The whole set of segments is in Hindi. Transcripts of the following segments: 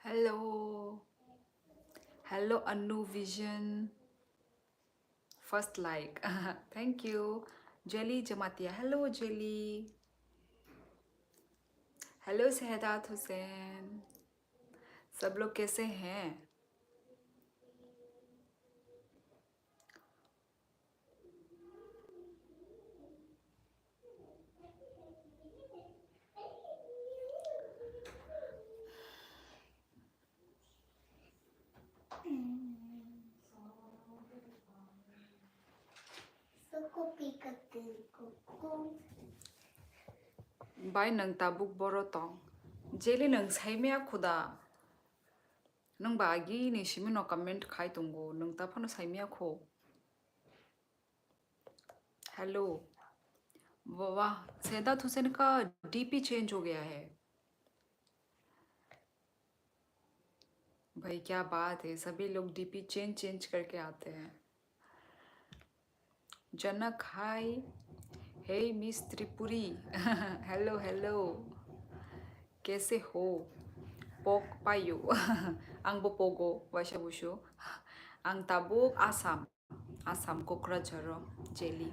Hello, hello Anu Vision. First like, thank you. Jelly Jamatia, hello Jelly. Hello Sahadat Hussain. सब लोग कैसे हैं? Bai nang tabuk borotong. Jelly nang saimea khuda. Nang bagi ni shimi no comment khai tungo. Nang tapano saimea kho. Hello. वाह सैदात हुसैन का डीपी चेंज हो गया है। भाई क्या बात है, सभी लोग डीपी चेंज करके आते हैं। Janak hi, hey miss Tripuri. Hello hello, कैसे हो? पोक पायो। आंबो पोगो वाशाबुशो। आं ताबुक आसाम, आसाम कोकराझार जेली।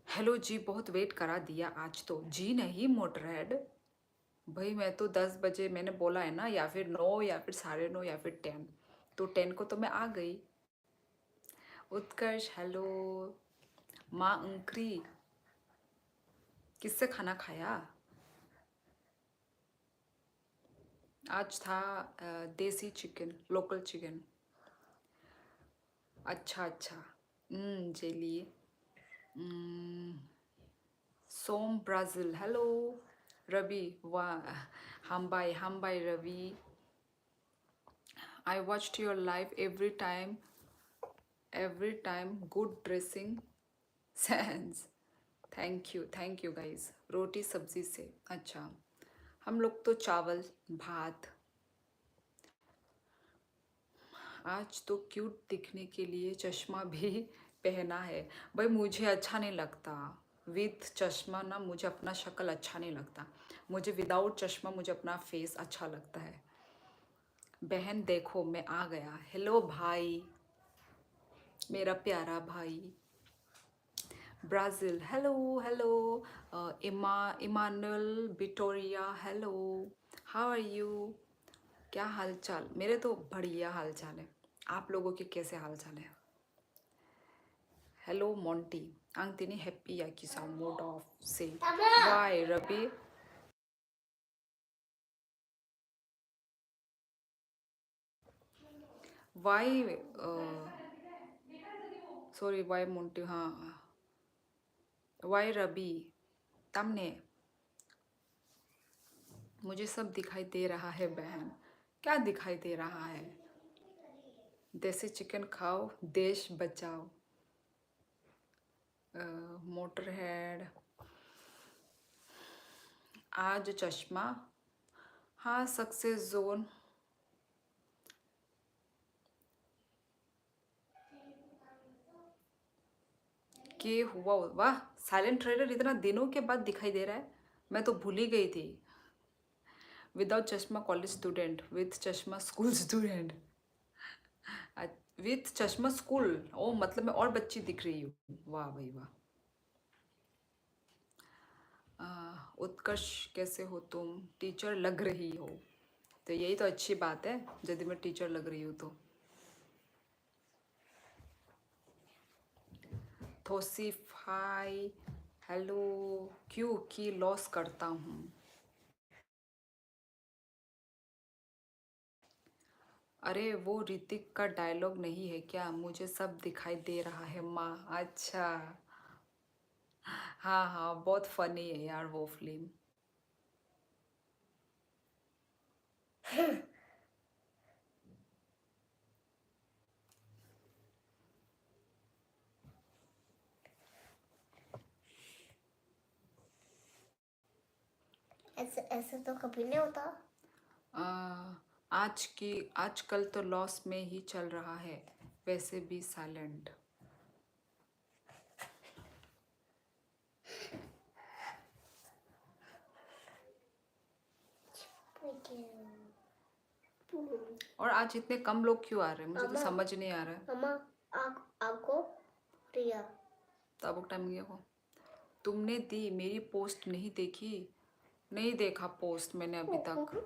हेलो जी, बहुत वेट करा दिया आज तो। जी नहीं मोटरहेड, भाई मैं तो 10 बजे मैंने बोला है ना, या फिर 9 या फिर 9:30 या फिर 10, तो 10 को तो मैं आ गई। उत्कर्ष हेलो। माँ अंक्री, किससे खाना खाया? आज था देसी चिकन, लोकल चिकन। अच्छा अच्छा। जेली। सोम ब्राज़ील हेलो। रवि वाह, हम bye Ravi. I watched your live every time good dressing sense. Thank you guys. रोटी सब्जी से। अच्छा, हम लोग तो चावल भात। आज तो क्यूट दिखने के लिए चश्मा भी पहना है। भाई मुझे अच्छा नहीं लगता विथ चश्मा ना, मुझे अपना शक्ल अच्छा नहीं लगता। मुझे विदाउट चश्मा मुझे अपना फेस अच्छा लगता है। बहन देखो मैं आ गया। हेलो भाई, मेरा प्यारा भाई। Brazil hello hello. Emmanuel Victoria hello. How are you? क्या हाल चाल? मेरे तो बढ़िया हाल चाल है। आप लोगों के कैसे हाल चाल है? हेलो मोंटी, आं तिनी हैप्पी या किसा मोड ऑफ से वाई रबी। वाई सॉरी वाई मोंटी, हाँ वाई रबी तमने। मुझे सब दिखाई दे रहा है बहन। क्या दिखाई दे रहा है? देसी चिकन खाओ, देश बचाओ। मोटरहेड आज चश्मा। हाँ सक्सेस जोन। के हुआ वाह, साइलेंट ट्रेडर इतना दिनों के बाद दिखाई दे रहा है। मैं तो भूल ही गई थी। विदाउट चश्मा कॉलेज स्टूडेंट, विथ चश्मा स्कूल स्टूडेंट। विथ चश्मा स्कूल, ओ मतलब मैं और बच्ची दिख रही हूँ। वाह भाई वाह। उत्कर्ष कैसे हो तुम? टीचर लग रही हो, तो यही तो अच्छी बात है यदि मैं टीचर लग रही हूँ तो। थोसिफ हाय हेलो। क्यों की लॉस करता हूँ? अरे वो ऋतिक का डायलॉग नहीं है क्या? मुझे सब दिखाई दे रहा है माँ। अच्छा, हाँ हाँ बहुत फनी है यार वो फिल्म। ऐसे ऐसे तो कभी नहीं होता। आजकल तो लॉस में ही चल रहा है, वैसे भी साइलेंट। आज इतने कम लोग क्यों आ रहे हैं, मुझे तो अम्मा समझ नहीं आ रहा है। अम्मा आपको प्रिया तब वो टाइम गया को तुमने दी, मेरी पोस्ट नहीं देखी? नहीं देखा पोस्ट मैंने अभी तक।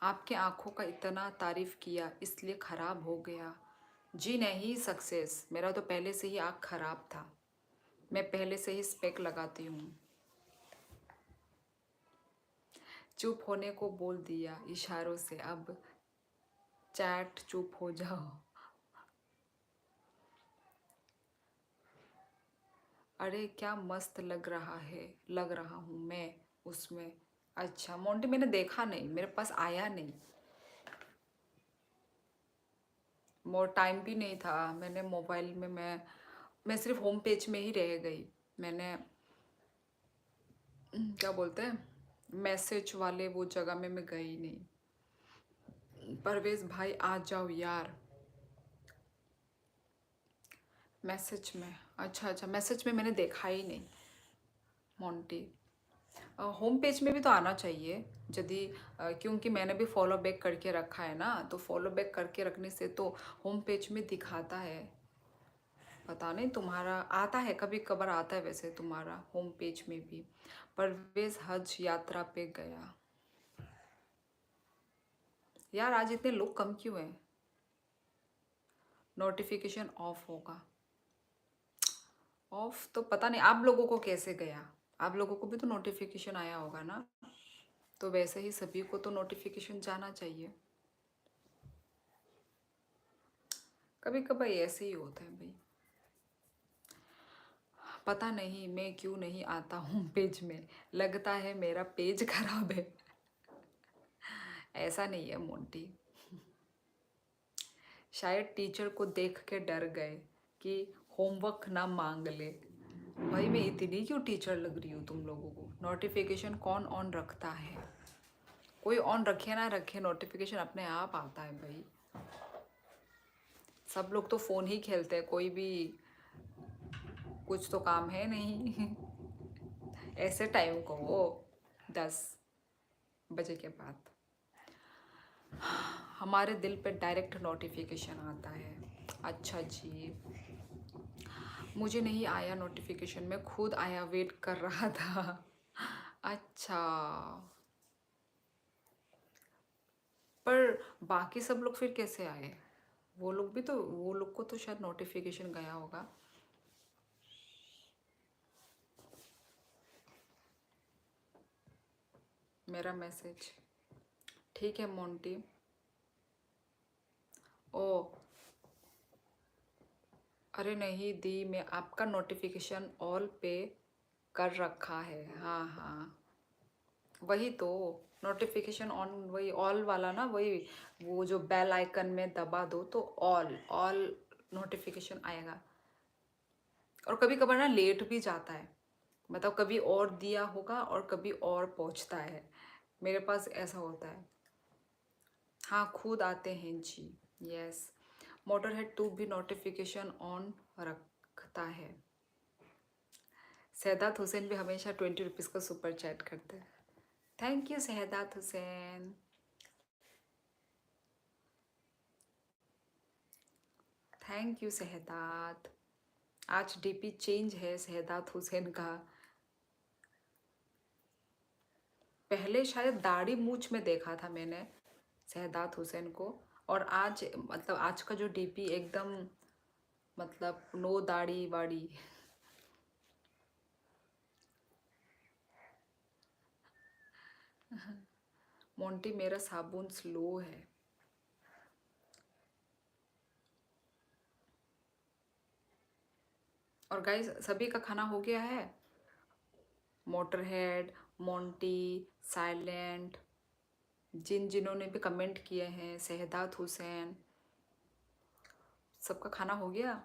आपके आंखों का इतना तारीफ किया इसलिए खराब हो गया? जी नहीं सक्सेस, मेरा तो पहले से ही आँख खराब था, मैं पहले से ही स्पेक लगाती हूँ। चुप होने को बोल दिया इशारों से, अब चैट चुप हो जाओ। अरे क्या मस्त लग रहा हूँ मैं उसमें। अच्छा मोंटी मैंने देखा नहीं, मेरे पास आया नहीं, मोर टाइम भी नहीं था। मैंने मोबाइल में मैं सिर्फ होम पेज में ही रह गई। मैंने क्या बोलते हैं मैसेज वाले वो जगह में मैं गई नहीं। परवेज भाई आ जाओ यार मैसेज में। अच्छा अच्छा मैसेज में मैंने देखा ही नहीं मोंटी। होम पेज में भी तो आना चाहिए यदि क्योंकि मैंने भी फॉलो बैक करके रखा है ना, तो फॉलो बैक करके रखने से तो होम पेज में दिखाता है। पता नहीं तुम्हारा आता है, कभी कभार आता है वैसे तुम्हारा होम पेज में भी। परवेज हज यात्रा पे गया। यार आज इतने लोग कम क्यों हैं? नोटिफिकेशन ऑफ होगा। ऑफ तो पता नहीं आप लोगों को कैसे गया, आप लोगों को भी तो नोटिफिकेशन आया होगा ना, तो वैसे ही सभी को तो नोटिफिकेशन जाना चाहिए। कभी कभार ऐसे ही होता है भाई, पता नहीं मैं क्यों नहीं आता हूँ पेज में, लगता है मेरा पेज खराब है। ऐसा नहीं है मोंटी, शायद टीचर को देख के डर गए कि होमवर्क ना मांग ले। भाई मैं इतनी क्यों टीचर लग रही हूँ तुम लोगों को? नोटिफिकेशन कौन ऑन रखता है? कोई ऑन रखे ना रखे नोटिफिकेशन अपने आप आता है भाई। सब लोग तो फ़ोन ही खेलते हैं, कोई भी कुछ तो काम है नहीं। ऐसे टाइम को वो 10 बजे के बाद हमारे दिल पे डायरेक्ट नोटिफिकेशन आता है। अच्छा जी, मुझे नहीं आया नोटिफिकेशन, मैं खुद आया वेट कर रहा था। अच्छा, पर बाकी सब लोग फिर कैसे आए? वो लोग भी तो, वो लोग को तो शायद नोटिफिकेशन गया होगा। मेरा मैसेज ठीक है मोंटी। ओ अरे नहीं दी, मैं आपका नोटिफिकेशन ऑल पे कर रखा है। हाँ हाँ वही तो नोटिफिकेशन ऑन, वही ऑल वाला ना, वही वो जो बेल आइकन में दबा दो तो ऑल ऑल नोटिफिकेशन आएगा। और कभी कभार ना लेट भी जाता है, मतलब कभी और दिया होगा और कभी और पहुंचता है, मेरे पास ऐसा होता है। हाँ खुद आते हैं जी। यस, मोटर हेड टू भी नोटिफिकेशन ऑन रखता है। शहदाद हुसैन भी हमेशा 20 रुपीज़ का सुपर चैट करते हैं। Thank you Shahdad Hussain. Thank you Shahdad. आज डीपी चेंज है शहदाद हुसैन का। पहले शायद दाढ़ी मूछ में देखा था मैंने शहदाद हुसैन को, और आज मतलब आज का जो डीपी एकदम मतलब नो दाढ़ी वाड़ी। मोंटी मेरा साबुन स्लो है। और गाइस सभी का खाना हो गया है? मोटरहेड, मोंटी, साइलेंट, जिन्होंने भी कमेंट किए हैं, शहदाद हुसैन, सबका खाना हो गया?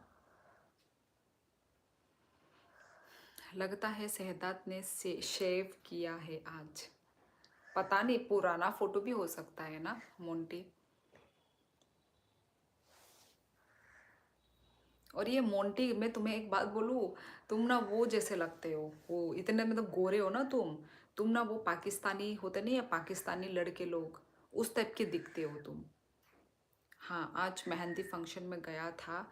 लगता है शहदाद ने शेव किया है आज। पता नहीं, पुराना फोटो भी हो सकता है ना मोंटी। और ये मोंटी मैं तुम्हें एक बात बोलूँ, तुम ना वो जैसे लगते हो, वो इतने मतलब गोरे हो ना तुम, तुम ना वो पाकिस्तानी होते नहीं है, पाकिस्तानी लड़के लोग, उस टाइप के दिखते हो तुम। हाँ, आज मेहंदी फंक्शन में गया था,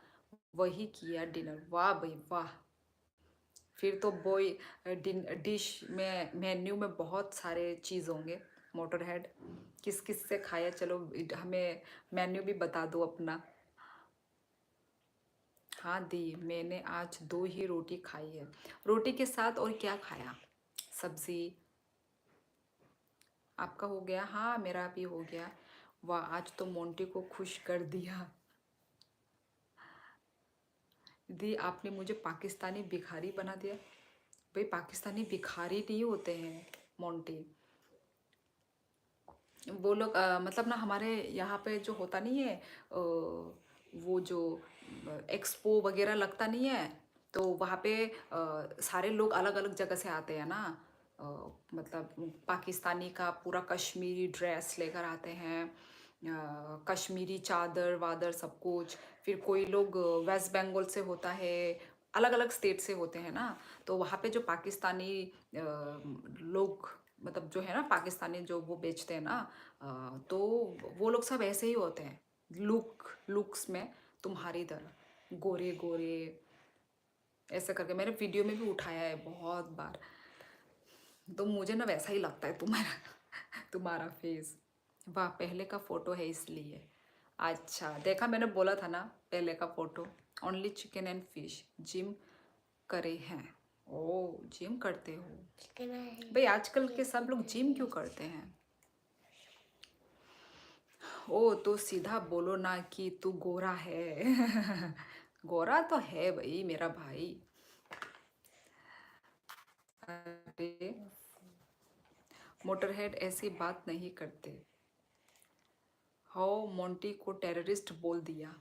वही किया डिनर। वाह भाई वाह। फिर तो बॉय डिश में, मेन्यू में बहुत सारे चीज़ होंगे। मोटर हेड किस किस से खाया, चलो हमें मेन्यू भी बता दो अपना। हाँ दी, मैंने आज 2 ही रोटी खाई है। रोटी के साथ और क्या खाया? सब्जी। आपका हो गया? हाँ मेरा भी हो गया। वाह, आज तो मोंटी को खुश कर दिया। दी आपने मुझे पाकिस्तानी भिखारी बना दिया। भाई पाकिस्तानी भिखारी नहीं होते हैं मोंटी, वो लोग मतलब ना हमारे यहाँ पे जो होता नहीं है, वो जो एक्सपो वगैरह लगता नहीं है, तो वहाँ पे सारे लोग अलग अलग जगह से आते हैं ना। अ, मतलब पाकिस्तानी का पूरा कश्मीरी ड्रेस लेकर आते हैं, कश्मीरी चादर वादर सब कुछ। फिर कोई लोग वेस्ट बंगाल से होता है, अलग अलग स्टेट से होते हैं ना। तो वहाँ पे जो पाकिस्तानी लोग, मतलब जो है ना पाकिस्तानी जो वो बेचते हैं ना, तो वो लोग सब ऐसे ही होते हैं, लुक्स में तुम्हारी तरह, गोरे गोरे ऐसे करके। मैंने वीडियो में भी उठाया है बहुत बार, तो मुझे ना वैसा ही लगता है तुम्हारा तुम्हारा फेस। वाह, पहले का फोटो है इसलिए। अच्छा देखा, मैंने बोला था ना पहले का photo. Only chicken and fish, gym करे हैं। ओ जिम करते हो? चिकन है। भाई आजकल के सब लोग जिम क्यों करते हैं? ओ तो सीधा बोलो ना कि तू गोरा है। गोरा तो है भाई मेरा भाई। अरे मोटरहेड ऐसी बात नहीं करते। हाउ मोंटी को टेररिस्ट बोल दिया।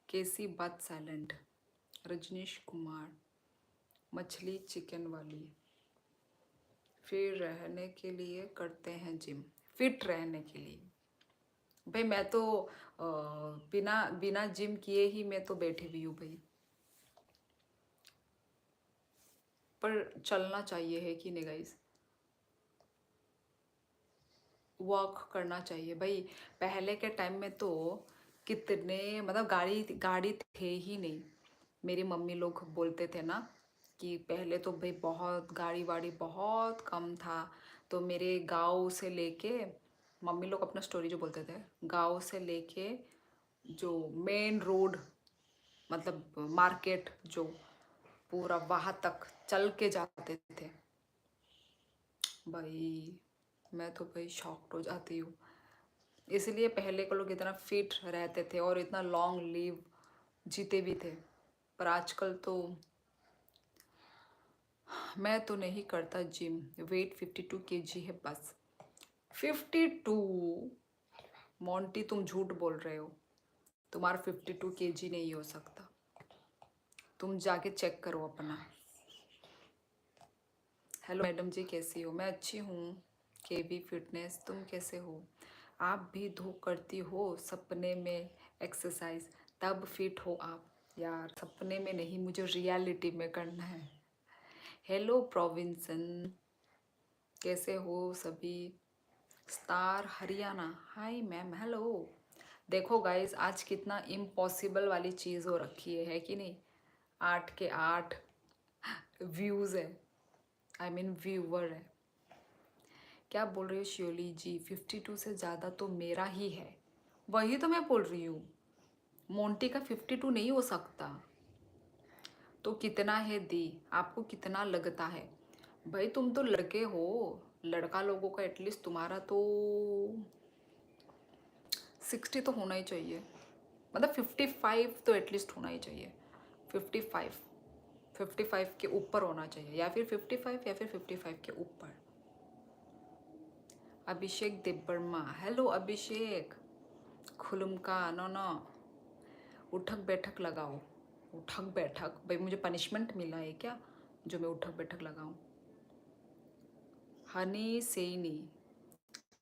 कैसी बात साइलेंट। रजनीश कुमार, मछली चिकन वाली। फिर रहने के लिए करते हैं जिम, फिट रहने के लिए। भाई मैं तो बिना बिना जिम किए ही मैं तो बैठी हुई हूँ भाई। पर चलना चाहिए है कि नहीं गाइस? वॉक करना चाहिए भाई। पहले के टाइम में तो कितने, मतलब गाड़ी गाड़ी थे ही नहीं। मेरी मम्मी लोग बोलते थे ना कि पहले तो भाई बहुत गाड़ी वाड़ी बहुत कम था। तो मेरे गांव से लेके, मम्मी लोग अपना स्टोरी जो बोलते थे, गांव से लेके जो मेन रोड, मतलब मार्केट जो पूरा वहाँ तक चल के जाते थे। भाई मैं तो भाई शॉक्ड हो जाती हूँ। इसलिए पहले के लोग इतना फिट रहते थे और इतना लॉन्ग लिव जीते भी थे। पर आजकल तो मैं तो नहीं करता जिम। वेट 52 kg है बस। 52? मोंटी तुम झूठ बोल रहे हो, तुम्हारा 52 kg नहीं हो सकता। तुम जाके चेक करो अपना। हेलो मैडम जी, कैसी हो? मैं अच्छी हूँ। केबी फिटनेस, तुम कैसे हो? आप भी धूप करती हो सपने में एक्सरसाइज, तब फिट हो आप। यार सपने में नहीं, मुझे रियलिटी में करना है। हेलो प्रोविंसन, कैसे हो सभी? Star Haryana, hi ma'am, hello. देखो गाइस, आज कितना इम्पॉसिबल वाली चीज़ हो रखी है कि नहीं? 8 के 8 व्यूज़ है, आई मीन व्यूवर है। क्या बोल रही हो शियोली जी? 52 से ज़्यादा तो मेरा ही है। वही तो मैं बोल रही हूँ, मोंटी का 52 नहीं हो सकता। तो कितना है दी? आपको कितना लगता है? भाई तुम तो लड़के हो, लड़का लोगों का एटलीस्ट तुम्हारा तो 60 तो होना ही चाहिए, मतलब 55 तो एटलीस्ट होना ही चाहिए। 55, 55 के ऊपर होना चाहिए, या फिर 55 या फिर 55 के ऊपर। अभिषेक देवर्मा, हेलो अभिषेक। खुलुमका, नो नो, उठक बैठक लगाओ। उठक बैठक? भाई मुझे पनिशमेंट मिला है क्या जो मैं उठक बैठक लगाऊं? Honey Saini,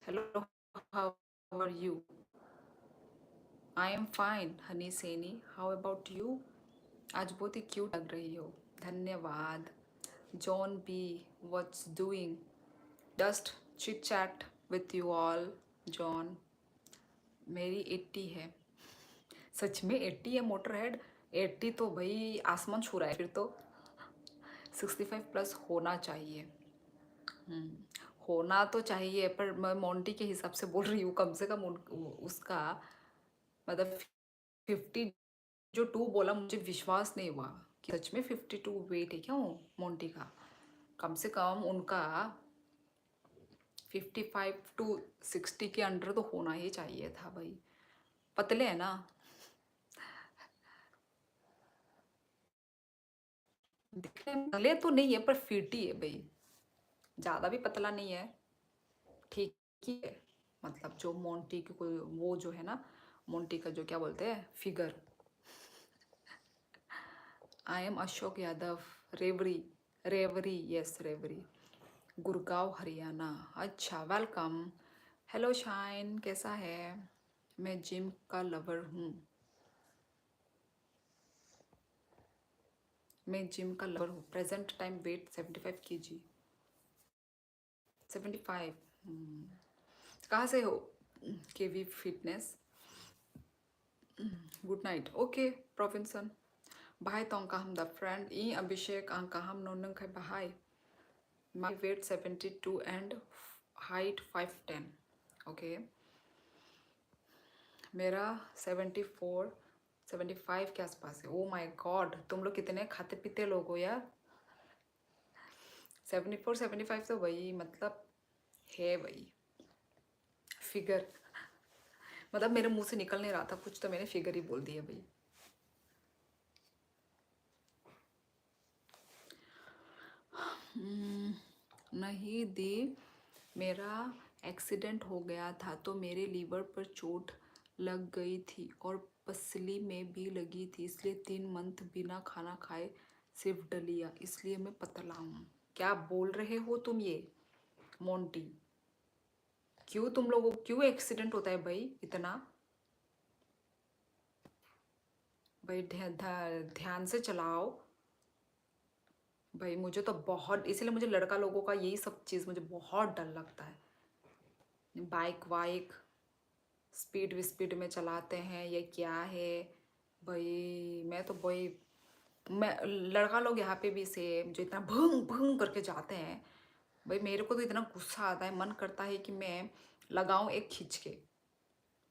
hello, how are you? I am fine Honey Saini, how about you? आज बहुत ही क्यूट लग रही हो। धन्यवाद। John B, what's doing? Just chit chat with you all. John, मेरी 80 है। सच में 80 है मोटर हेड? 80 तो भाई आसमान छू रहा है फिर तो। 65 प्लस होना चाहिए। होना तो चाहिए, पर मैं मोंटी के हिसाब से बोल रही हूँ, कम से कम उसका मतलब 50 जो 2 बोला, मुझे विश्वास नहीं हुआ कि सच में 52 वेट है क्या वो मोंटी का। कम से कम उनका 55 टू 60 के अंडर तो होना ही चाहिए था भाई। पतले है ना। दिखने में पतले तो नहीं है, पर फिट ही है भाई। ज़्यादा भी पतला नहीं है, ठीक ही है। मतलब जो मोंटी की कोई वो जो है ना, मोंटी का जो क्या बोलते हैं figure. I am Ashok Yadav, Rewari. Rewari, yes Rewari, Gurgaon Haryana. अच्छा, वेलकम। हेलो शाइन, कैसा है? मैं जिम का लवर हूँ। मैं जिम का लवर हूँ। Present time weight 75 kg। 75। कहाँ से हो? KV fitness. Good night. Okay प्रोविंसन। बाहाय तोंका हम द फ्रेंड ई अभिषेक अंका हम नोनंग है बाहाय। My weight 72 and height 5'10। Okay, मेरा 74 75 के आसपास है। ओ माय गॉड, तुम लोग कितने खाते पीते लोग हो यार। 74 75 तो वही मतलब है वही फिगर। मतलब मेरे मुंह से निकल नहीं रहा था कुछ, तो मैंने फिगर ही बोल दिया भाई। नहीं दी, मेरा एक्सीडेंट हो गया था तो मेरे लीवर पर चोट लग गई थी और पसली में भी लगी थी, इसलिए 3 मंथ बिना खाना खाए सिर्फ डलिया, इसलिए मैं पतला हूँ। क्या बोल रहे हो तुम ये मोंटी? क्यों तुम लोगों को क्यों एक्सीडेंट होता है भाई इतना? भाई ध्यान से चलाओ भाई। मुझे तो बहुत, इसलिए मुझे लड़का लोगों का यही सब चीज़ मुझे बहुत डर लगता है। बाइक वाइक स्पीड विस्पीड में चलाते हैं, ये क्या है भाई? मैं तो भाई, मैं लड़का लोग यहाँ पे भी सेम जो इतना भूंग भूंग करके जाते हैं भाई, मेरे को तो इतना गुस्सा आता है, मन करता है कि मैं लगाऊं एक खींच के।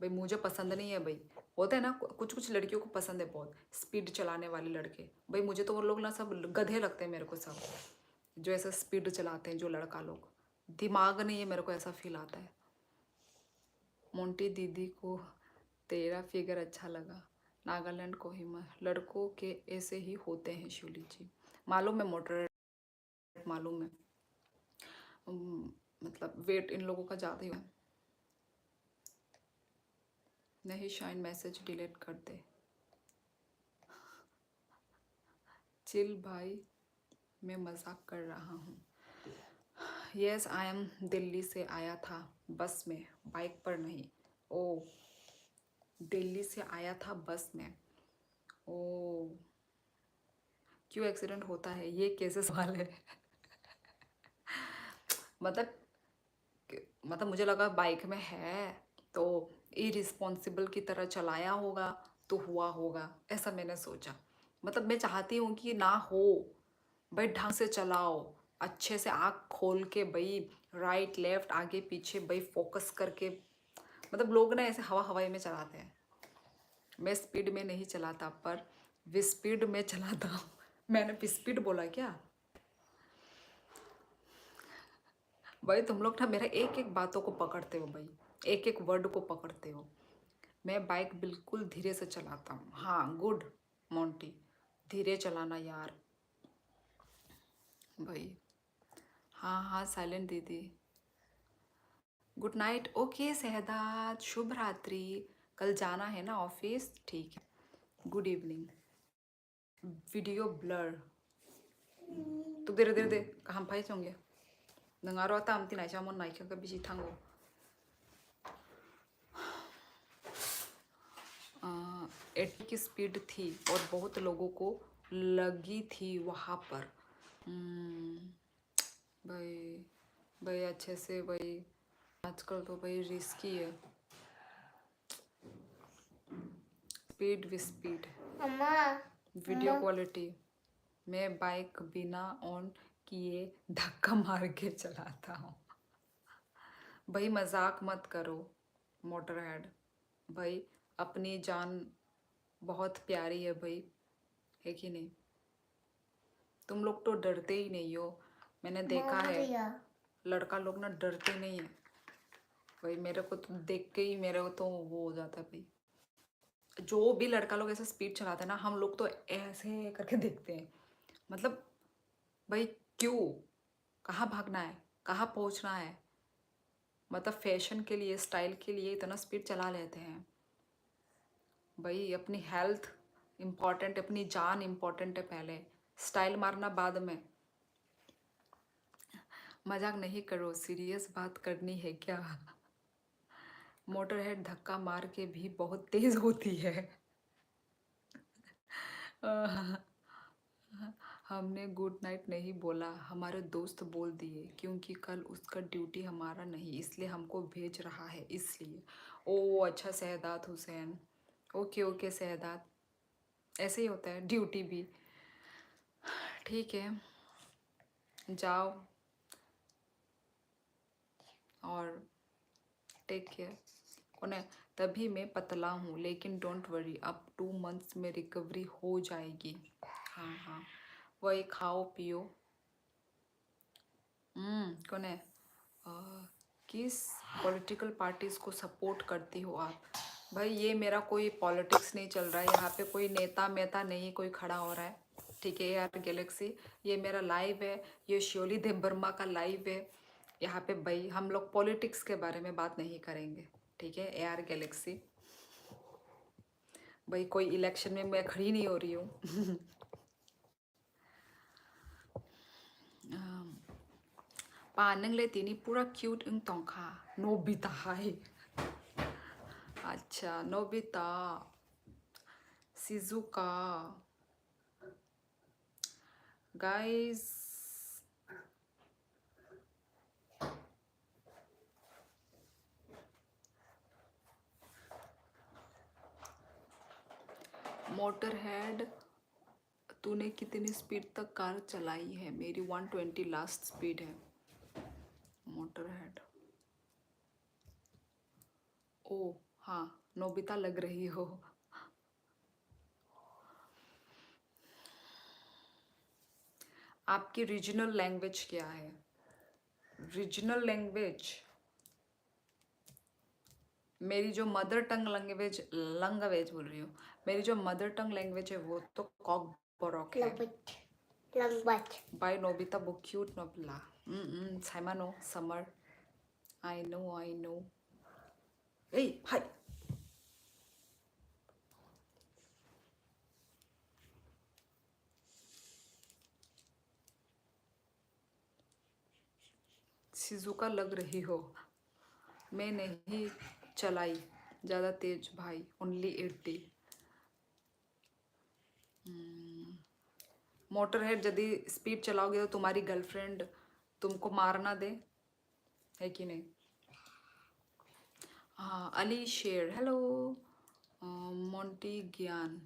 भाई मुझे पसंद नहीं है भाई। होता है ना कुछ कुछ लड़कियों को पसंद है बहुत स्पीड चलाने वाले लड़के। भाई मुझे तो वो लोग ना सब गधे लगते हैं मेरे को, सब जो ऐसा स्पीड चलाते हैं, जो लड़का लोग दिमाग नहीं है, मेरे को ऐसा फील आता है। मोंटी दीदी को तेरा फिगर अच्छा लगा। नागालैंड कोहिमा, लड़कों के ऐसे ही होते हैं शिवली जी। मालूम है मोटर, मालूम है। मतलब वेट इन लोगों का ज़्यादा ही है। नहीं शाइन, मैसेज डिलीट कर दे। चिल भाई, मैं मजाक कर रहा हूँ। यस आई एम, दिल्ली से आया था बस में, बाइक पर नहीं। ओ, दिल्ली से आया था बस में। ओ, क्यों एक्सीडेंट होता है, ये कैसे सवाल है? मतलब मतलब मुझे लगा बाइक में है तो इरिस्पॉन्सिबल की तरह चलाया होगा तो हुआ होगा, ऐसा मैंने सोचा। मतलब मैं चाहती हूँ कि ना हो भाई, ढंग से चलाओ, अच्छे से आँख खोल के भाई, राइट लेफ्ट आगे पीछे भाई फोकस करके। मतलब लोग ना ऐसे हवा हवाई में चलाते हैं। मैं स्पीड में नहीं चलाता, पर विस्पीड में चलाता हूँ। मैंने विस्पीड बोला क्या? भाई तुम लोग ना मेरा एक एक बातों को पकड़ते हो भाई, एक एक वर्ड को पकड़ते हो। मैं बाइक बिल्कुल धीरे से चलाता हूँ। हाँ गुड मोंटी, धीरे चलाना यार भाई। हाँ हाँ साइलेंट दीदी। Good night. ओके शहदाद, शुभ रात्रि। कल जाना है ना ऑफिस, ठीक है। Good evening. वीडियो ब्लर तो धीरे धीरे दे हम फाइ चोंगे नंगारो ताम तिनाई चामन नाइक का बिजी थांगो। 80 की स्पीड थी और बहुत लोगों को लगी थी वहाँ पर। हम्म, भाई भाई अच्छे से भाई, आजकल तो भाई रिस्की है। स्पीड विथ स्पीड, मम्मा वीडियो मम्मा क्वालिटी। मैं बाइक बिना ऑन किए धक्का मार के चलाता हूँ। भाई मजाक मत करो मोटर हेड। भाई अपनी जान बहुत प्यारी है भाई, है कि नहीं? तुम लोग तो डरते ही नहीं हो, मैंने देखा है। रिया लड़का लोग ना डरते नहीं है भाई, मेरे को तो देख के ही मेरे को तो वो हो जाता है भाई। जो भी लड़का लोग ऐसे स्पीड चलाते हैं ना, हम लोग तो ऐसे करके देखते हैं। मतलब भाई क्यों, कहाँ भागना है, कहाँ पहुँचना है? मतलब फैशन के लिए, स्टाइल के लिए इतना स्पीड चला लेते हैं भाई। अपनी हेल्थ इम्पॉर्टेंट, अपनी जान इम्पॉर्टेंट है पहले, स्टाइल मारना बाद में। मजाक नहीं करो, सीरियस बात करनी है क्या? मोटर हेड धक्का मार के भी बहुत तेज होती है। हमने गुड नाइट नहीं बोला, हमारे दोस्त बोल दिए, क्योंकि कल उसका ड्यूटी हमारा नहीं, इसलिए हमको भेज रहा है, इसलिए। ओ अच्छा, शहदाद हुसैन। ओके ओके शहदाद, ऐसे ही होता है ड्यूटी भी। ठीक है, जाओ और टेक केयर। कौन है? तभी मैं पतला हूँ, लेकिन डोंट वरी, अब 2 मंथ्स में रिकवरी हो जाएगी। हाँ हाँ, वही खाओ पियो। कौन है? अ, किस पॉलिटिकल पार्टीज को सपोर्ट करती हो आप? भाई ये मेरा कोई पॉलिटिक्स नहीं चल रहा है यहाँ पे, कोई नेता मेता नहीं कोई खड़ा हो रहा है। ठीक है यार गैलेक्सी, ये मेरा लाइव है, ये शियोली देबबर्मा का लाइव है। यहाँ पे भाई हम लोग पॉलिटिक्स के बारे में बात नहीं करेंगे, ठीक है यार गैलेक्सी। भाई कोई इलेक्शन में मैं खड़ी नहीं हो रही हूँ। पानंग ले तीनी पूरा क्यूट उंग तोंखा नोबिता है। अच्छा Nobita, Shizuka, guys motor head, तूने कितनी स्पीड तक कार चलाई है? मेरी 120 लास्ट स्पीड है। मोटर हेड, ओ हाँ, नोबिता लग रही हो। आपकी रीजनल लैंग्वेज क्या है? रीजनल लैंग्वेज, मेरी जो मदर टंग लैंग्वेज, लैंग्वेज बोल रही हूँ, मेरी जो मदर टंग लैंग्वेज है वो तो कॉक बॉरोक है। लंबट बाय नोबिता बुक क्यूट नोबिला। साइमानो समर, आई नो आई नो। ए हाय, शिजुका लग रही हो। मैं नहीं चलाई ज़्यादा तेज भाई, ओनली 80। मोटर हेड यदि स्पीड चलाओगे तो तुम्हारी गर्लफ्रेंड तुमको मारना दे, है कि नहीं? हाँ अली शेर, हेलो। मोंटी ज्ञान,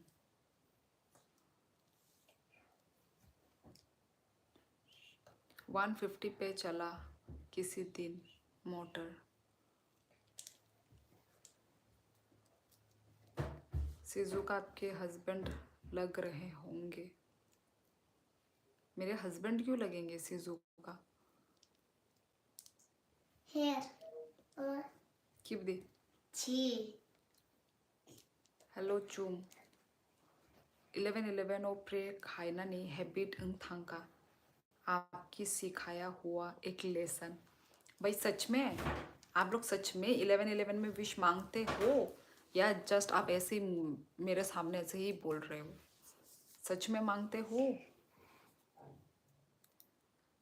150 पे चला किसी दिन मोटर। शिजुका आपके हस्बैंड लग रहे होंगे। मेरे हस्बैंड क्यों लगेंगे शिजुका? हेयर कीप दी। छी हेलो चूम, 11-11 ओ प्रे खाइना नहीं हैबिट इन थांका, आपकी सिखाया हुआ एक लेसन। भाई सच में आप लोग सच में 11-11 में विश मांगते हो, या जस्ट आप ऐसे ही मेरे सामने ऐसे ही बोल रहे हो? सच में मांगते हो?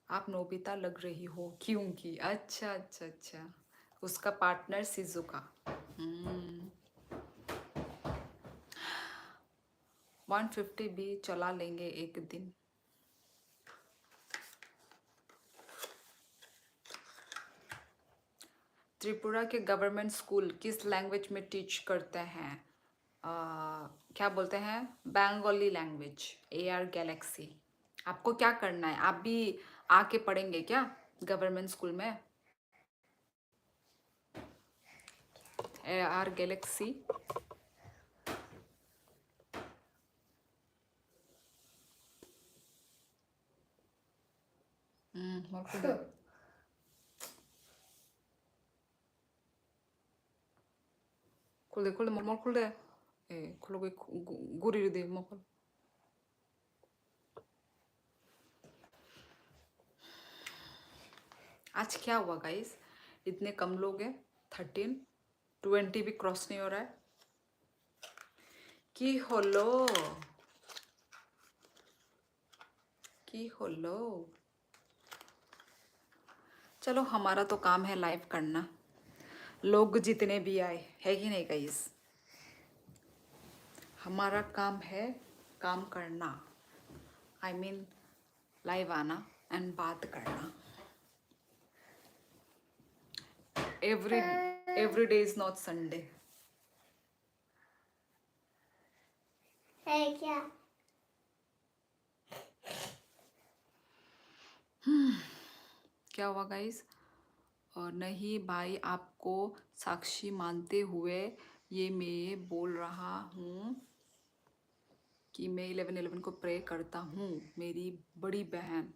आप नोबिता लग रही हो क्योंकि, अच्छा अच्छा अच्छा, उसका पार्टनर शिजुका। 150 भी चला लेंगे एक दिन। त्रिपुरा के गवर्नमेंट स्कूल किस लैंग्वेज में टीच करते हैं? क्या बोलते हैं? बंगाली लैंग्वेज। AR Galaxy. आपको क्या करना है? आप भी आके पढ़ेंगे क्या गवर्नमेंट स्कूल में? AR Galaxy. मरकुल खुल दे मर खुल दे ए खुलो गुरी दे मकुल। आज क्या हुआ गाइस? इतने कम लोग हैं। 13 20 भी क्रॉस नहीं हो रहा है की होलो। चलो हमारा तो काम है लाइव करना, लोग जितने भी आए, है कि नहीं गाइस? हमारा काम है काम करना, आई मीन लाइव आना एंड बात करना। every day is not Sunday. है क्या? क्या हुआ गाइस? और नहीं भाई, आपको साक्षी मानते हुए ये मैं बोल रहा हूँ कि मैं 11/11 को प्रे करता हूँ, मेरी बड़ी बहन।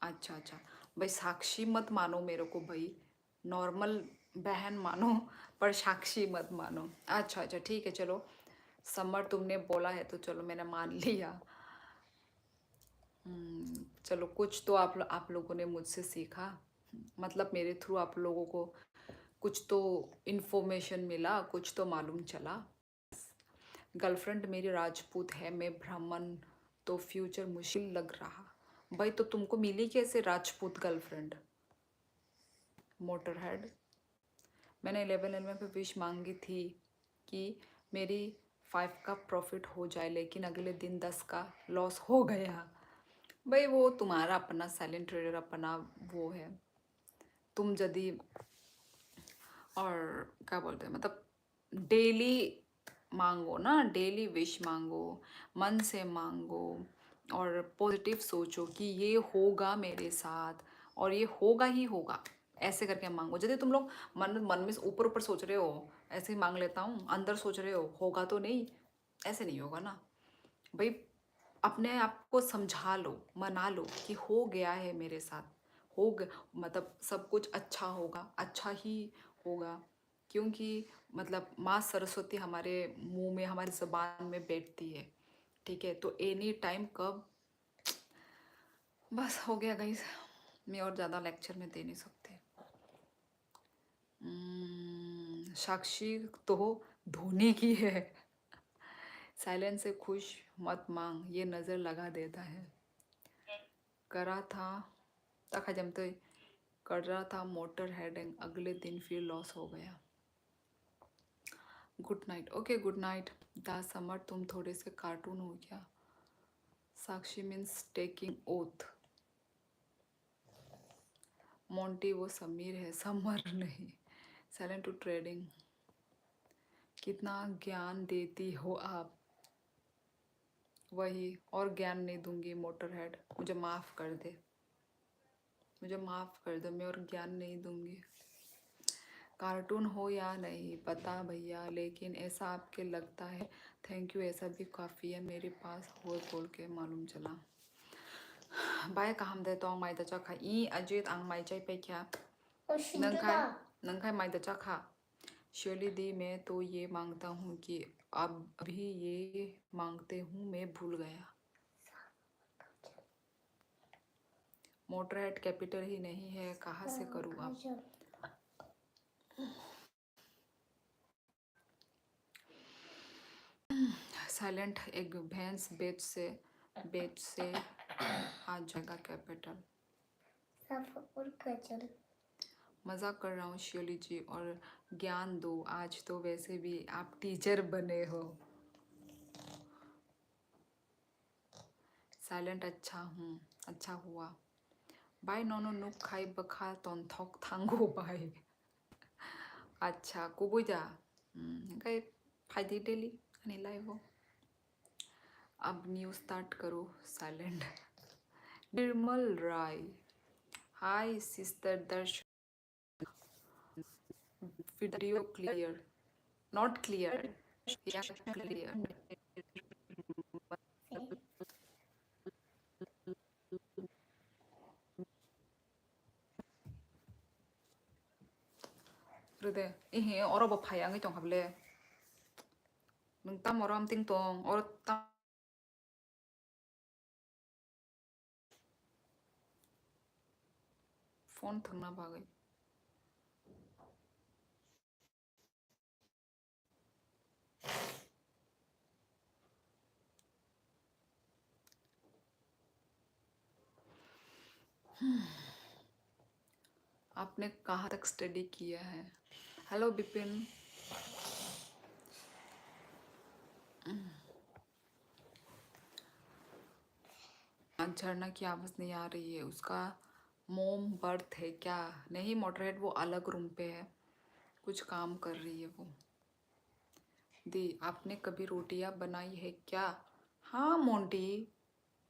अच्छा अच्छा भाई, साक्षी मत मानो मेरे को भाई, नॉर्मल बहन मानो, पर साक्षी मत मानो। अच्छा अच्छा ठीक है, चलो समर तुमने बोला है तो चलो मैंने मान लिया। चलो कुछ तो आप लोगों ने मुझसे सीखा, मतलब मेरे थ्रू आप लोगों को कुछ तो इन्फॉर्मेशन मिला, कुछ तो मालूम चला। गर्लफ्रेंड मेरी राजपूत है, मैं ब्राह्मण, तो फ्यूचर मुश्किल लग रहा। भाई तो तुमको मिली कैसे राजपूत गर्लफ्रेंड? Motor head. मैंने 11/11 पे विश मांगी थी कि मेरी 5 का प्रॉफिट हो जाए, लेकिन अगले दिन 10 का लॉस हो गया। भाई वो तुम्हारा अपना साइलेंट ट्रेडर अपना वो है, तुम यदि और क्या बोलते हैं, मतलब डेली मांगो ना, डेली विश मांगो, मन से मांगो और पॉजिटिव सोचो कि ये होगा मेरे साथ और ये होगा ही होगा, ऐसे करके मांगो। यदि तुम लोग मन मन में ऊपर ऊपर सोच रहे हो, ऐसे ही मांग लेता हूँ, अंदर सोच रहे हो होगा तो नहीं, ऐसे नहीं होगा ना भाई। अपने आप को समझा लो, मना लो कि हो गया है मेरे साथ, हो मतलब सब कुछ अच्छा होगा, अच्छा ही होगा, क्योंकि मतलब माँ सरस्वती हमारे मुंह में, हमारी ज़बान में बैठती है, ठीक है? तो एनी टाइम कब, बस हो गया गाइस, मैं और ज़्यादा लेक्चर में दे नहीं सकती। साक्षी तो धोनी की है। साइलेंस से खुश मत मांग, ये नज़र लगा देता है। करा था तक जमते कर रहा था मोटर हेडिंग, अगले दिन फिर लॉस हो गया। Good night. Okay good night. दा समर तुम थोड़े से कार्टून हो क्या? Sakshi means taking oath. Monty वो समीर है, समर नहीं। Silent to trading. कितना ज्ञान देती हो आप? वही, और ज्ञान नहीं दूंगी मोटर हेड, मुझे माफ़ कर दे, मुझे माफ़ कर दो, मैं और ज्ञान नहीं दूंगी। कार्टून हो या नहीं पता भैया, लेकिन ऐसा आपके लगता है, थैंक यू, ऐसा भी काफ़ी है मेरे पास, हो बोल के मालूम चला। बाय काम दे तो आंग माई दचा खा ई अजित आंग माई चाय पे क्या नंखाई माई दचा खा। शैली दी, मैं तो ये मांगता हूँ कि अब अभी ये मांगते हूँ, मैं भूल गया। मोटर हेड कैपिटल ही नहीं है, कहाँ से करूँ अब? साइलेंट, एक भैंस बेच से आ जाएगा कैपिटल। मजाक कर रहा हूँ शियोली जी, और ज्ञान दो, आज तो वैसे भी आप टीचर बने हो। साइलेंट, अच्छा हूँ, अच्छा हुआ। बाय नोनो नुक खाई बखा तोन थोक थांगो बाय। अच्छा कुबुजा कहीं फायदे डेली नहीं लाइव हो अब न्यू स्टार्ट करो silent Nirmal Rai hi sister Darshan video clear not clear या क्लियर Sí. 그러대 이히 얼어버 파양이 좀 합래 능땀 얼어 띵동 얼었다 폰 등나 봐게 आपने कहाँ तक स्टडी किया है हेलो बिपिन आज झरना की आवाज़ नहीं आ रही है उसका मोम बर्थ है क्या नहीं मोटरहेड वो अलग रूम पे है कुछ काम कर रही है वो दी आपने कभी रोटियां बनाई है क्या हाँ मोंटी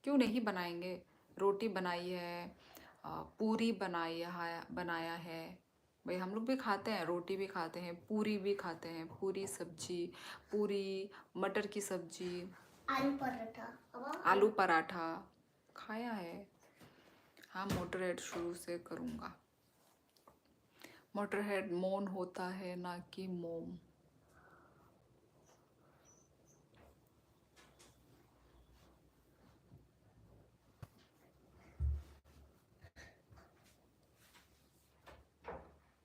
क्यों नहीं बनाएंगे रोटी बनाई है पूरी बनाया है भाई हम लोग भी खाते हैं रोटी भी खाते हैं पूरी भी खाते हैं पूरी सब्जी पूरी मटर की सब्जी आलू पराठा आलू पराठा खाया है हाँ मोटरहेड शुरू से करूँगा मोटरहेड मौन होता है ना कि मोम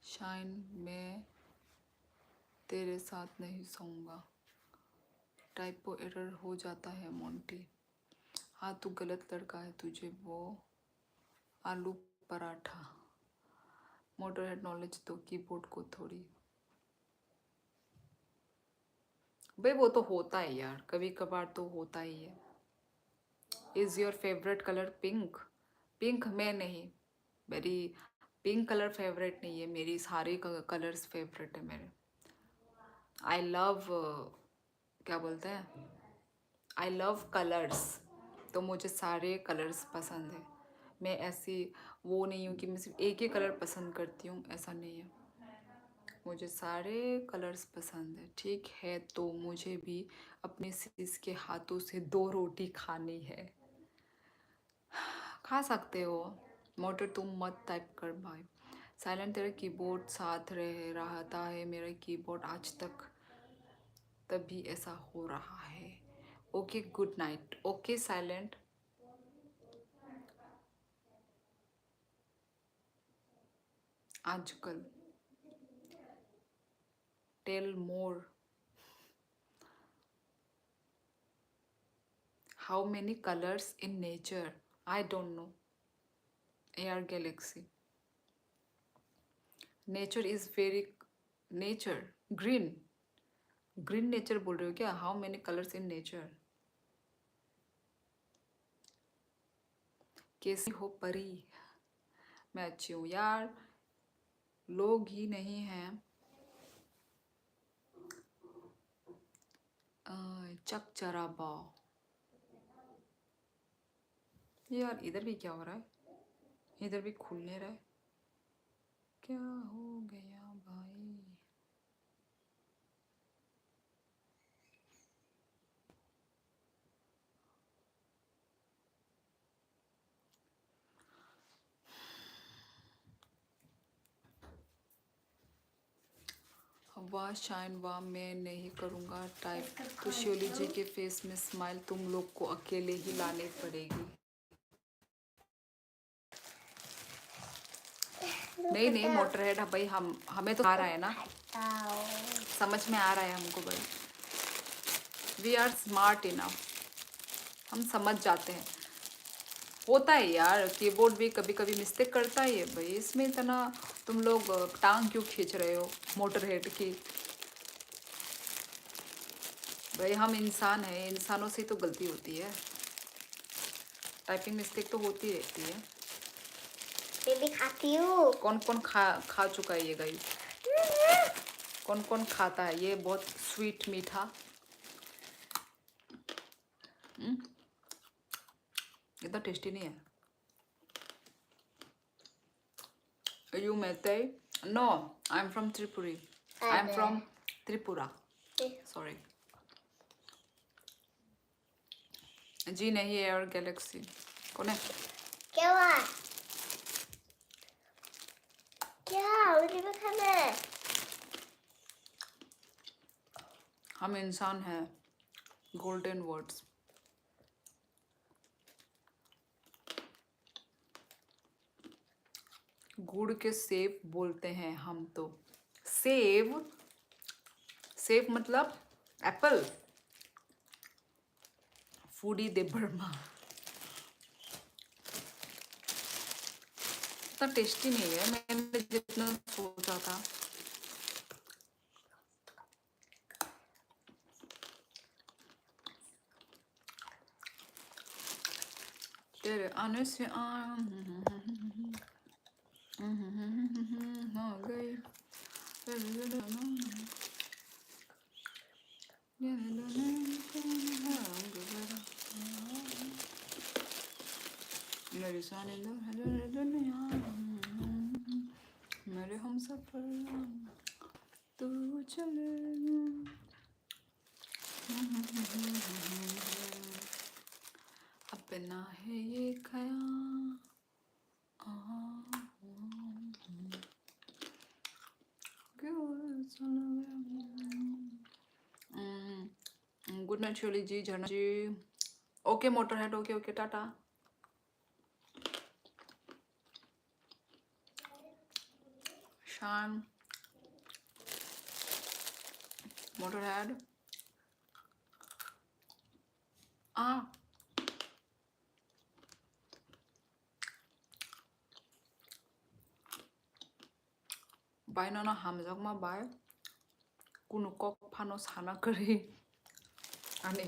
शाइन मैं तेरे साथ नहीं सोऊंगा टाइपो एरर हो जाता है मोंटी हाँ तू गलत लड़का है तुझे वो आलू पराठा मोटरहेड नॉलेज तो कीबोर्ड को थोड़ी भाई वो तो होता है यार कभी कभार तो होता ही है is your favourite colour pink pink में नहीं मेरी पिंक कलर फेवरेट नहीं है मेरी सारे कलर्स फेवरेट है मेरे आई लव क्या बोलते हैं आई लव कलर्स तो मुझे सारे कलर्स पसंद है मैं ऐसी वो नहीं हूँ कि मैं सिर्फ एक ही कलर पसंद करती हूँ ऐसा नहीं है मुझे सारे कलर्स पसंद है ठीक है तो मुझे भी अपने सिस के हाथों से 2 रोटी खानी है खा सकते हो मोटर तुम मत टाइप कर भाई साइलेंट तेरा कीबोर्ड साथ रह रहता है मेरा कीबोर्ड आज तक तभी ऐसा हो रहा है okay good night okay silent आजकल tell more how many colours in nature I don't know air Galaxy nature is very nature green green nature बोल रहे हो क्या how many colours in nature कैसी हो परी मैं अच्छी हूँ यार लोग ही नहीं हैं चक चराबा यार इधर भी क्या हो रहा है इधर भी खुल नहीं रहा है क्या हो गया भाई वाह शाइन वाह मैं नहीं करूँगा टाइप तो शियोली जी के फेस में स्माइल तुम लोग को अकेले ही लानी पड़ेगी नहीं नहीं मोटरहेड भाई हमें तो आ रहा है ना समझ में आ रहा है हमको भाई वी आर स्मार्ट इनफ हम समझ जाते हैं होता है यार कीबोर्ड भी कभी कभी मिस्टेक करता ही है भाई इसमें इतना तुम लोग टांग क्यों खींच रहे हो मोटरहेड की भाई हम इंसान हैं इंसानों से तो गलती होती है टाइपिंग मिस्टेक तो होती रहती है मैं भी खाती हूँ कौन कौन खा चुका है ये गाइस कौन कौन खाता है ये बहुत स्वीट मीठा? इतना टेस्टी नहीं है। You Meitei? No, I'm from Tripuri. I'm from Tripura. Sorry. जी नहीं, एयर गैलेक्सी। कौन है? क्या हुआ? क्या मुझे भी खाना है। हम इंसान हैं। Golden words. गुड़ के सेब बोलते हैं हम तो। सेब? सेब मतलब एप्पल। फूडी दे बर्मा। इतना टेस्टी नहीं है मैंने जितना सोचा था। तेरे आने से हो गई। मेरी सानी दुनिया मेरे हम सफर तू चले। अपना है ये ख्याल। गुड नाइट शोली जी, झरना जी। Okay motor head, okay okay टाटा। शान मोटर हेड बायनाना हामजाक मा बाय कुनु कक फानो साना करी आने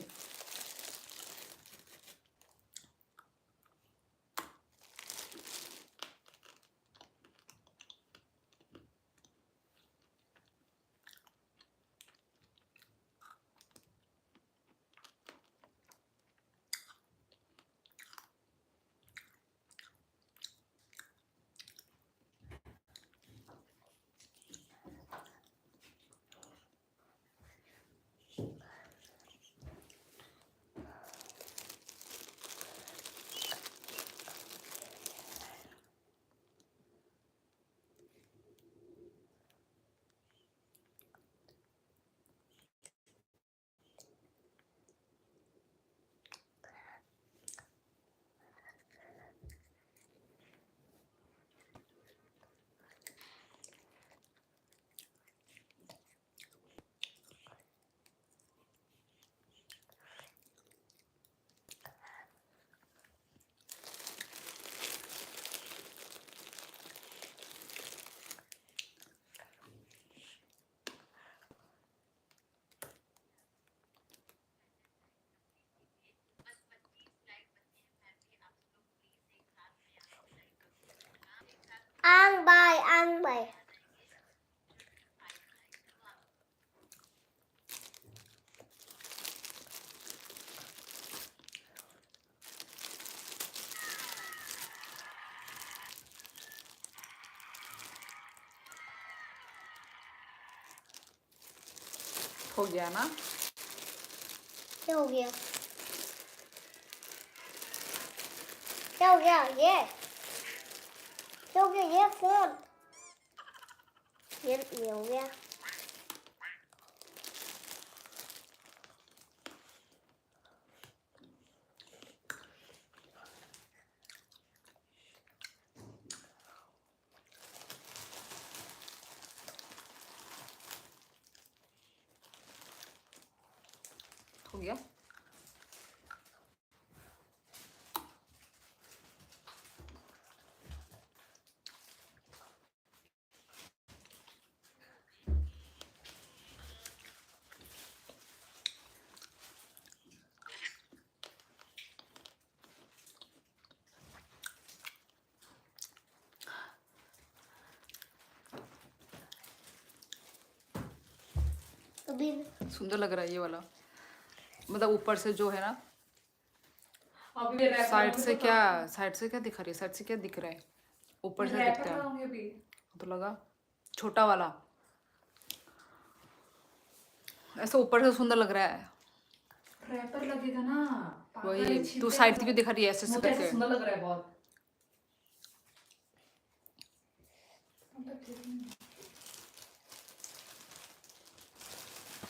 आंग बाय। हो गया ना? क्या हो गया? क्या हो गया? ये क्या हो गया? ये फोन ये हो गया। हो गया। भी सुंदर लग रहा है ये वाला, मतलब ऊपर से जो है ना। अभी मैं रैप साइड लगाऊंगी से तो क्या, साइड से क्या दिखा रही है, साइड से क्या दिख रहा है, ऊपर से रैपर दिखता है लगाऊंगी अभी। तो लगा छोटा वाला, ऐसा ऊपर से सुंदर लग रहा है। रैपर लगेगा ना, वही पागल तू छिलते साइड से हैं क्यों सब। दिखा रही है ऐसे ऐसे मुझे ऐसे करके। सुंदर लग रहा है बहुत।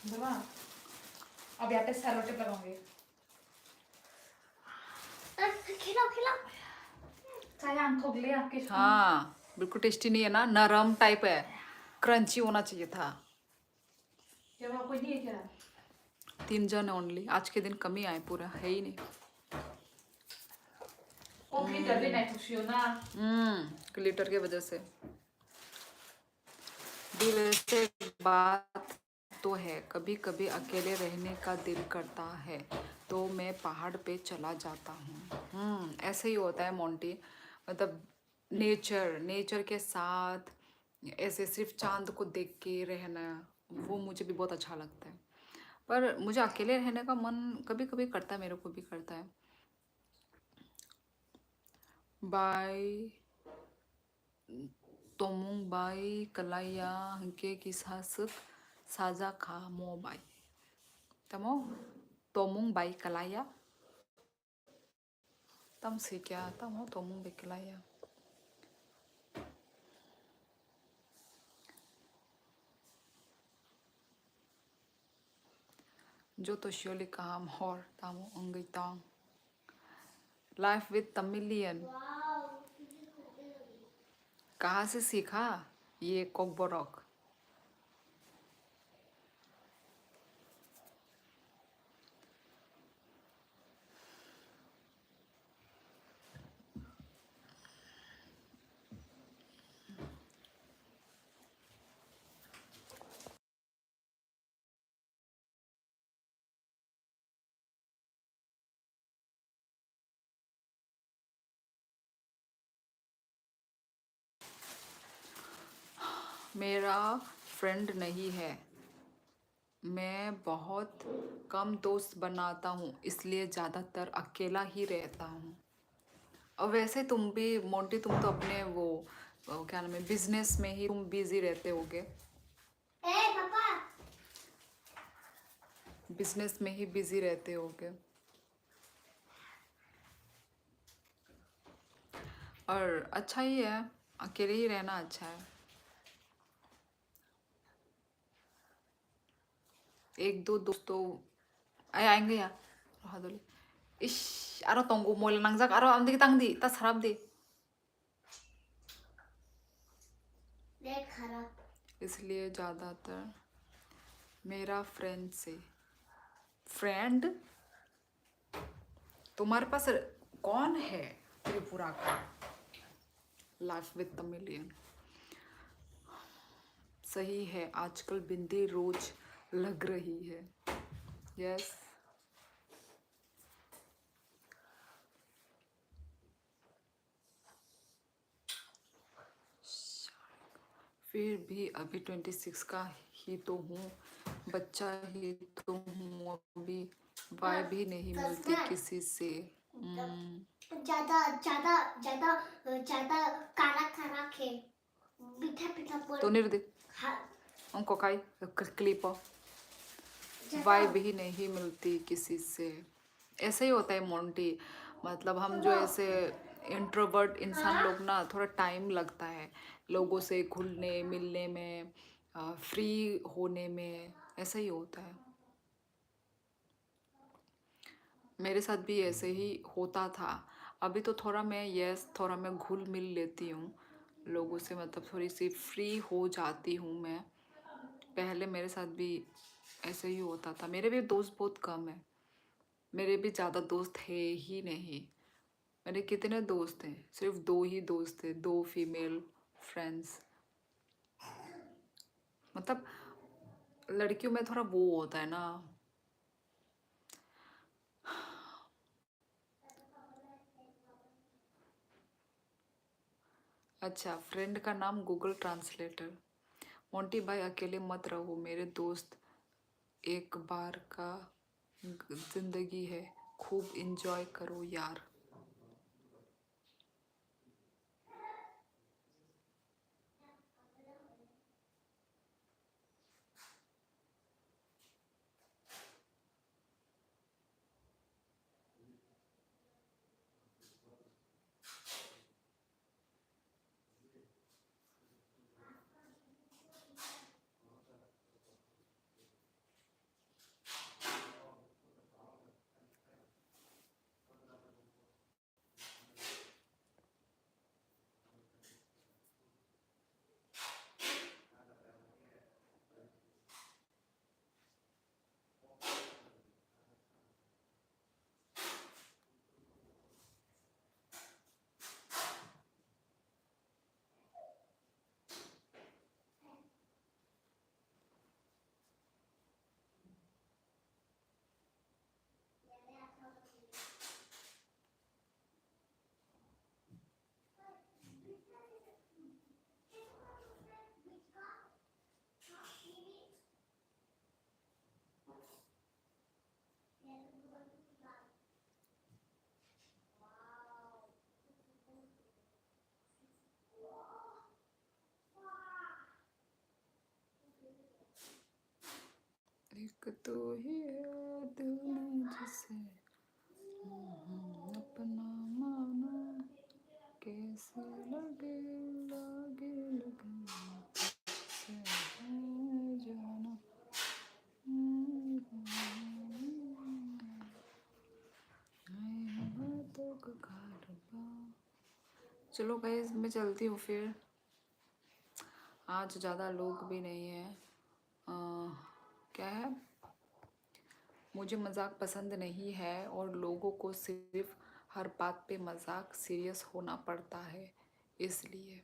दवा अब यहाँ पे सैलो टेप लगाऊंगी। खिलाओ खिलाओ। चाहे आंख खोगले आपके। हाँ बिल्कुल टेस्टी नहीं है ना, नरम टाइप है, क्रंची होना चाहिए था। क्या वहाँ कोई नहीं है क्या? 3 जन ओनली, आज के दिन कम ही आए, पूरा है ही नहीं। ओ ग्लिटर भी नहीं खुशी हो ना। ग्लिटर की वजह से। दिल से बात तो है, कभी कभी अकेले रहने का दिल करता है तो मैं पहाड़ पे चला जाता हूँ। ऐसे ही होता है मोंटी, मतलब नेचर के साथ ऐसे सिर्फ चांद को देख के रहना, वो मुझे भी बहुत अच्छा लगता है। पर मुझे अकेले रहने का मन कभी कभी करता है, मेरे को भी करता है। बाय तोमुंग बाई कलाया हंके किसासक साजा खा मो बाई तमो तोमुंग बाई कलाया तम से क्या तमो तोमुंग बाई कलाया। जो तो श्योली काम और तामो अंगई तांग लाइफ विद तमिलियन। कहाँ से सीखा ये कोकबोरक? मेरा फ्रेंड नहीं है, मैं बहुत कम दोस्त बनाता हूँ, इसलिए ज़्यादातर अकेला ही रहता हूँ। और वैसे तुम भी मोंटी, तुम तो अपने वो क्या नाम है, बिजनेस में ही तुम बिजी रहते होगे, ए पापा। बिजनेस में ही बिजी रहते होगे। और अच्छा ही है, अकेले ही रहना अच्छा है। एक दो दोस्तों आएंगे यार। हादोली इश आरो तंगो मोल नांगजाक आरो आमदी तांगदी ता सराब दे। देख खराब। इसलिए ज़्यादातर मेरा फ्रेंड तुम्हारे पास कौन है त्रिपुरा का? लाइफ विद तमिलियन सही है, आजकल बिंदी रोज लग रही है। यस फिर भी अभी 26 का ही तो हूँ, बच्चा ही तो हूँ, अभी वाई भी नहीं मिलती किसी से। ज्यादा ज्यादा ज्यादा ज्यादा काला काला खे मीठा मीठा बोल। तो निर्दे हाँ उनको काई क्लिप ज्यादा वाई भी नहीं मिलती किसी से। ऐसे ही होता है मोंटी, मतलब हम जो ऐसे इंट्रोवर्ट इंसान लोग ना, थोड़ा टाइम लगता है लोगों से घुलने मिलने में, फ्री होने में, ऐसा ही होता है। मेरे साथ भी ऐसे ही होता था। अभी तो थोड़ा मैं घुल मिल लेती हूँ लोगों से, मतलब थोड़ी सी फ्री हो जाती हूँ मैं। पहले मेरे साथ भी ऐसे ही होता था। मेरे भी दोस्त बहुत कम है, मेरे भी ज़्यादा दोस्त है ही नहीं। मेरे कितने दोस्त हैं, सिर्फ 2 ही दोस्त थे, 2 फीमेल फ्रेंड्स। मतलब लड़कियों में थोड़ा वो होता है ना। अच्छा, फ्रेंड का नाम गूगल ट्रांसलेटर। मोंटी भाई अकेले मत रहो, मेरे दोस्त एक बार का जिंदगी है, खूब इंजॉय करो यार। एक तो ही है दिल ने जिसे अपना माना, कैसे लगे लगे लगे से है जाना। बातों का कारवा। चलो गाइस मैं चलती हूँ फिर, आज ज़्यादा लोग भी नहीं हैं। क्या है, मुझे मजाक पसंद नहीं है और लोगों को सिर्फ हर बात पे मजाक सीरियस होना पड़ता है, इसलिए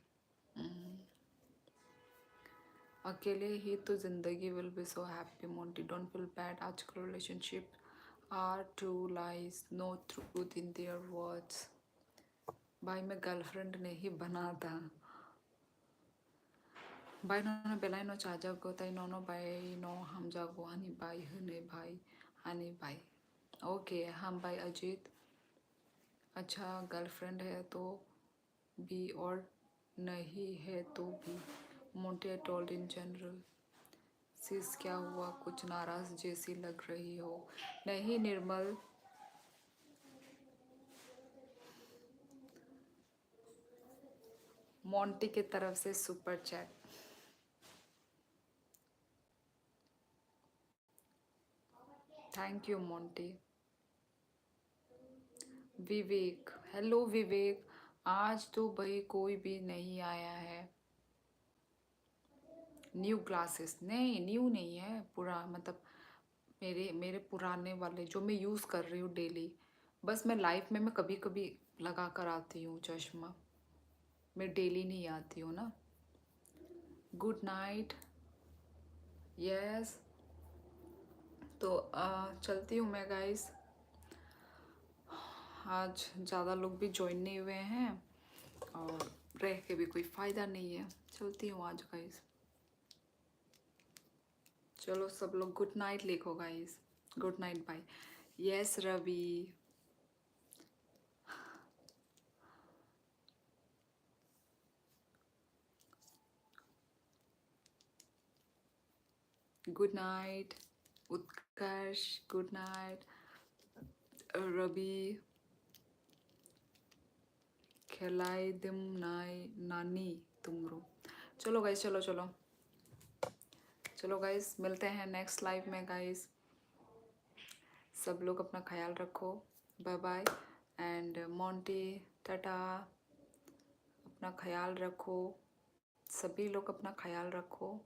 अकेले ही तो जिंदगी will be so happy. Monty don't feel bad, आजकल relationship are two lies, no truth in their words. भाई मैं गर्लफ्रेंड नहीं बना था भाई, नोनो बेलाय नो चाजागो ताई नोनो बाई नो हम जागो हनी बाई हने भाई हनी बाई। ओके हम भाई अजीत, अच्छा गर्लफ्रेंड है तो भी और नहीं है तो भी। Monte told in general. Sis क्या हुआ, कुछ नाराज जैसी लग रही हो। नहीं निर्मल, मोंटी की तरफ से super chat. Thank you Monty. Vivek, hello Vivek, आज तो भाई कोई भी नहीं आया है। न्यू ग्लासेस नहीं, न्यू नहीं है, पूरा मतलब मेरे मेरे पुराने वाले जो मैं यूज़ कर रही हूँ डेली। बस मैं लाइफ में मैं कभी कभी लगा कर आती हूँ चश्मा, मैं डेली नहीं आती हूँ ना। Good night. यस, तो चलती हूँ मैं गाइस, आज ज़्यादा लोग भी ज्वाइन नहीं हुए हैं और रह के भी कोई फ़ायदा नहीं है। चलती हूँ आज गाइस, चलो सब लोग गुड नाइट लिखो guys, good night bye. Yes Ravi, good night. Utkarsh good night. Ravi खिलाई दिम नानी तुमरो। चलो गाइस, चलो चलो चलो गाइस, मिलते हैं नेक्स्ट लाइव में गाइस। सब लोग अपना ख्याल रखो, बाय बाय। एंड मोंटी टाटा, अपना ख्याल रखो, सभी लोग अपना ख्याल रखो,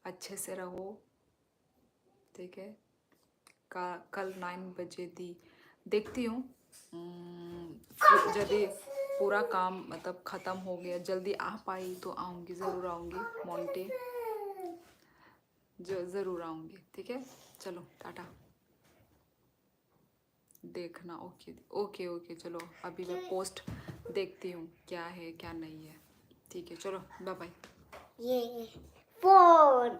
अच्छे से रहो, ठीक है। कल 9 बजे देखती हूँ, यदि पूरा काम मतलब ख़त्म हो गया, जल्दी आ पाई तो आऊँगी, ज़रूर आऊँगी मोंटी, जो ज़रूर आऊँगी, ठीक है। चलो टाटा, देखना। ओके ओके ओके, चलो अभी मैं पोस्ट देखती हूँ क्या है क्या नहीं है, ठीक है। चलो बाय बाय। ये फोन